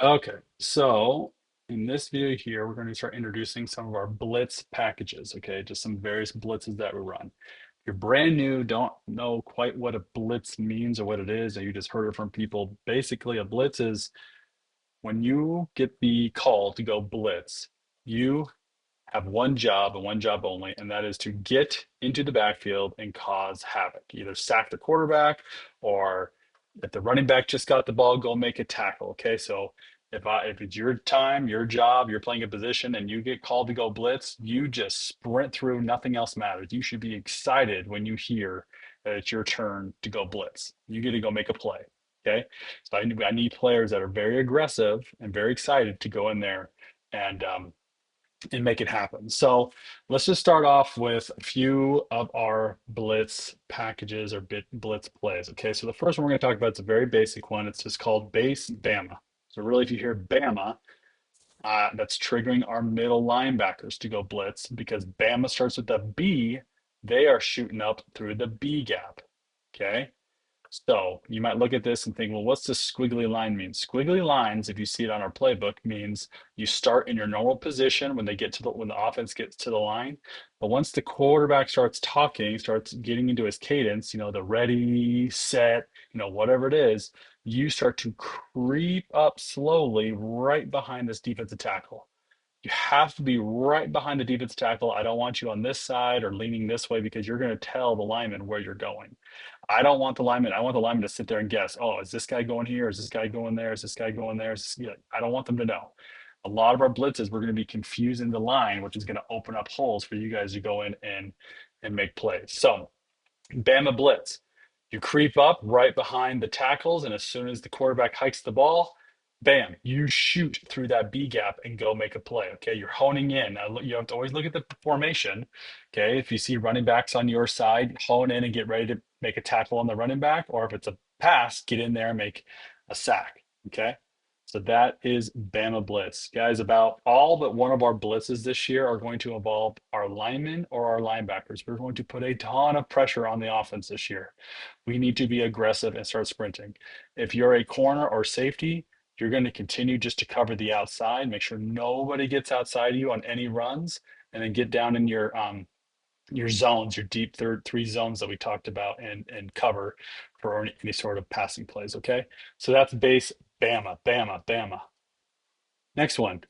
Okay, so in this video here, we're going to start introducing some of our blitz packages, okay? Just some various blitzes that we run. If you're brand new, don't know quite what a blitz means or what it is, or you just heard it from people. Basically, a blitz is when you get the call to go blitz, you have one job and one job only, and that is to get into the backfield and cause havoc. Either sack the quarterback, or if the running back just got the ball, go make a tackle. Okay, so if it's your time, your job, you're playing a position, and you get called to go blitz, you just sprint through. Nothing else matters. You should be excited when you hear that it's your turn to go blitz. You get to go make a play. Okay, so I need players that are very aggressive and very excited to go in there and make it happen. So let's just start off with a few of our blitz packages or blitz plays. Okay, so the first one we're going to talk about is a very basic one. It's just called base Bama. So really, if you hear Bama, that's triggering our middle linebackers to go blitz because Bama starts with the B. They are shooting up through the B gap. Okay. So you might look at this and think, well, what's this squiggly line mean? Squiggly lines, if you see it on our playbook, means you start in your normal position when they get to when the offense gets to the line. But once the quarterback starts talking, starts getting into his cadence, the ready, set, whatever it is, you start to creep up slowly right behind this defensive tackle. You have to be right behind the defense tackle. I don't want you on this side or leaning this way because you're going to tell the lineman where you're going. I don't want the lineman. I want the lineman to sit there and guess. Oh, is this guy going here? Is this guy going there? Is this guy going there? I don't want them to know. A lot of our blitzes, we're going to be confusing the line, which is going to open up holes for you guys to go in and make plays. So, Bama blitz. You creep up right behind the tackles, and as soon as the quarterback hikes the ball, bam, you shoot through that B gap and go make a play. Okay, you're honing in. Now, you have to always look at the formation. Okay, if you see running backs on your side, hone in and get ready to make a tackle on the running back, or if it's a pass, get in there and make a sack. Okay, so that is Bama Blitz. Guys, about all but one of our blitzes this year are going to involve our linemen or our linebackers. We're going to put a ton of pressure on the offense this year. We need to be aggressive and start sprinting. If you're a corner or safety, you're going to continue just to cover the outside, make sure nobody gets outside you on any runs, and then get down in your zones, your deep three zones that we talked about, and cover for any sort of passing plays. Okay, so that's base Bama, Bama, Bama. Next one.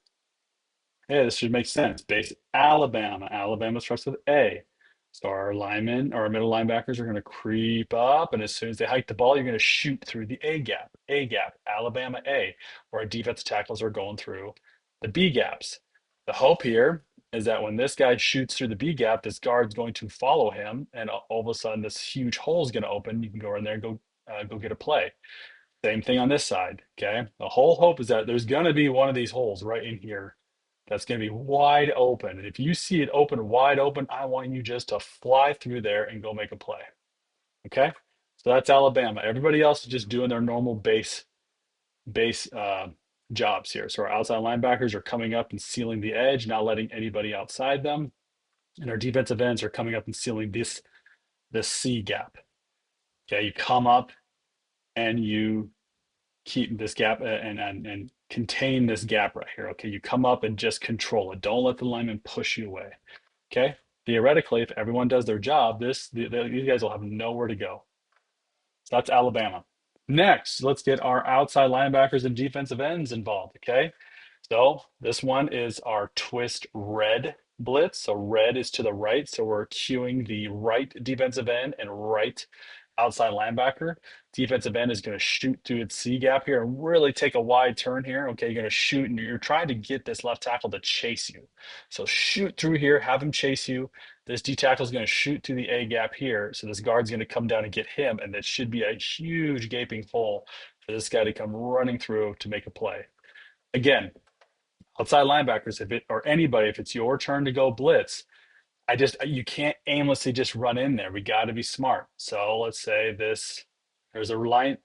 Hey, this should make sense. Base Alabama. Alabama starts with A. So our linemen or our middle linebackers are going to creep up, and as soon as they hike the ball, you're going to shoot through the A gap, Alabama A, where our defensive tackles are going through the B gaps. The hope here is that when this guy shoots through the B gap, this guard's going to follow him, and all of a sudden, this huge hole is going to open. You can go in there and go get a play. Same thing on this side. Okay. The whole hope is that there's going to be one of these holes right in here that's going to be wide open. And if you see it open wide open, I want you just to fly through there and go make a play. Okay. So that's Alabama. Everybody else is just doing their normal base jobs here. So our outside linebackers are coming up and sealing the edge, not letting anybody outside them. And our defensive ends are coming up and sealing this C gap. Okay. You come up and you keep this gap and contain this gap right here. Okay, you come up and just control it. Don't let the lineman push you away. Okay, theoretically, if everyone does their job, these guys will have nowhere to go. So that's Alabama. Next, let's get our outside linebackers and defensive ends involved. Okay, so this one is our twist red blitz. So red is to the right. So we're cueing the right defensive end and right outside linebacker. Defensive end is going to shoot through its C gap here and really take a wide turn here. Okay, you're going to shoot and you're trying to get this left tackle to chase you. So shoot through here, have him chase you. This D tackle is going to shoot through the A gap here. So this guard's going to come down and get him. And that should be a huge gaping hole for this guy to come running through to make a play. Again, outside linebackers, if it or anybody, if it's your turn to go blitz, you can't aimlessly just run in there. We got to be smart. So let's say there's a running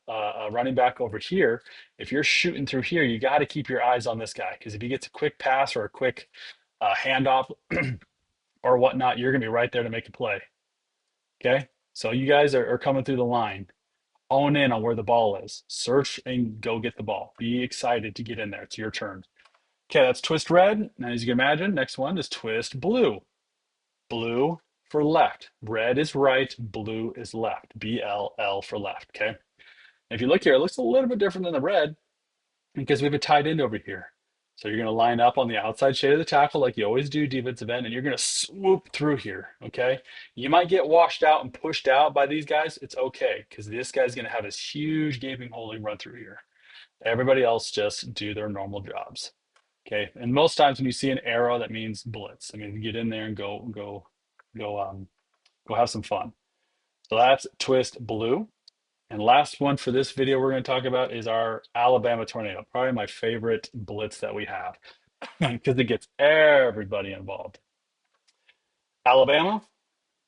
back over here. If you're shooting through here, you got to keep your eyes on this guy because if he gets a quick pass or a quick handoff or whatnot, you're gonna be right there to make a play. Okay, so you guys are coming through the line. hone in on where the ball is. Search and go get the ball. Be excited to get in there. It's your turn. Okay, that's twist red. Now, as you can imagine, next one is twist blue. Blue for left. Red is right. Blue is left. BLL for left. Okay. If you look here, it looks a little bit different than the red because we have a tight end over here. So you're going to line up on the outside shade of the tackle like you always do, defensive end, and you're going to swoop through here. Okay. You might get washed out and pushed out by these guys. It's okay because this guy's going to have this huge gaping hole and run through here. Everybody else just do their normal jobs. Okay. And most times when you see an arrow, that means blitz. I mean, get in there and go have some fun. So that's twist blue. And last one for this video we're going to talk about is our Alabama tornado. Probably my favorite blitz that we have because it gets everybody involved. Alabama,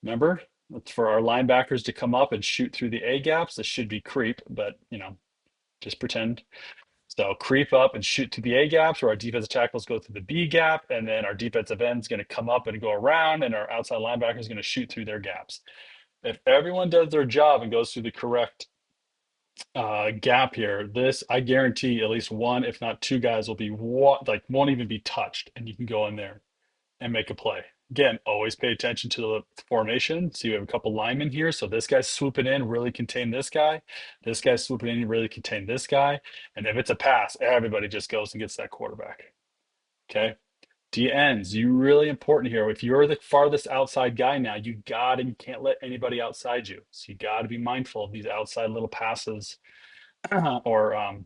remember, it's for our linebackers to come up and shoot through the A gaps. This should be creep, but just pretend. So creep up and shoot through the A gaps, where our defensive tackles go through the B gap, and then our defensive end is going to come up and go around, and our outside linebacker is going to shoot through their gaps. If everyone does their job and goes through the correct gap here, this I guarantee at least one, if not two guys will be won't even be touched, and you can go in there and make a play. Again, always pay attention to the formation. So you have a couple linemen here. So this guy's swooping in, really contain this guy. This guy's swooping in, really contain this guy. And if it's a pass, everybody just goes and gets that quarterback. Okay. D ends, you really important here. If you're the farthest outside guy now, you can't let anybody outside you. So you got to be mindful of these outside little passes or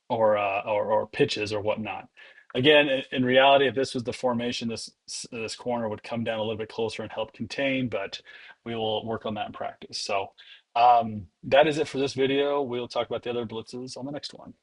or pitches or whatnot. Again, in reality, if this was the formation, this corner would come down a little bit closer and help contain, but we will work on that in practice. So that is it for this video. We'll talk about the other blitzes on the next one.